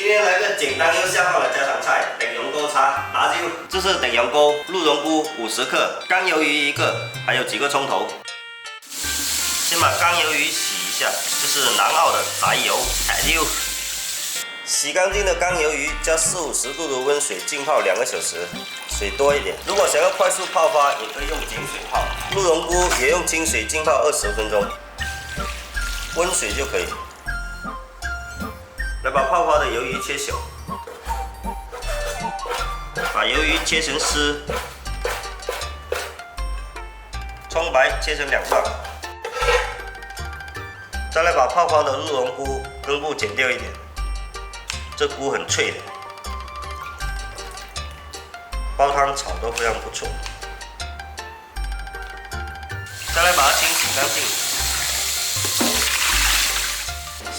今天来个简单又下饭的家常菜，鼎蓉菇叉辣椒。这是鼎蓉菇、鹿茸菇50克，干鱿鱼1个，还有几个葱头。先把干鱿鱼洗一下，这是南澳的仔油海椒。洗干净的干鱿鱼加40-50度的温水浸泡2个小时，水多一点。如果想要快速泡发，也可以用碱水泡。鹿茸菇也用清水浸泡20分钟，温水就可以。来把泡发的鱿鱼切小，把鱿鱼切成丝，葱白切成2段。再来把泡发的鹿茸菇根部剪掉一点，这菇很脆的，煲汤炒都非常不错。再来把它清洗干净。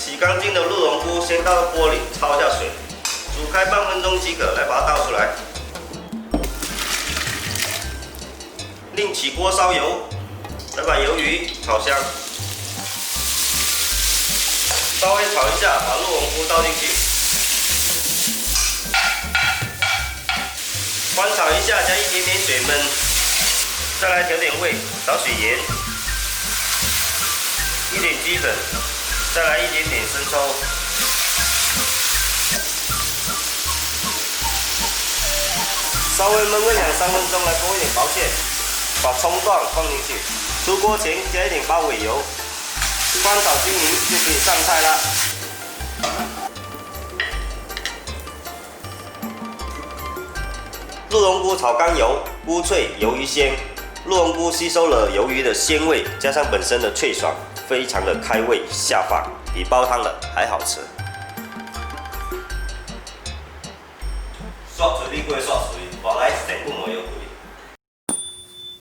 洗干净的鹿茸菇先倒锅里焯一下水，煮开半分钟即可。来把它倒出来，另起锅烧油，来把鱿鱼炒香，稍微炒一下，把鹿茸菇倒进去，翻炒一下，加一点点水焖，再来调点味，少许盐，一点鸡粉。再来一点点生抽，稍微焖个2-3分钟，来勾一点薄芡，把葱段放进去，出锅前加一点八尾油，翻炒均匀就可以上菜啦。鹿茸菇炒干油，菇脆鱿鱼鲜，鹿茸菇吸收了鱿鱼的鲜味，加上本身的脆爽。非常的开胃下饭，比煲汤的还好吃。刷水你过刷水。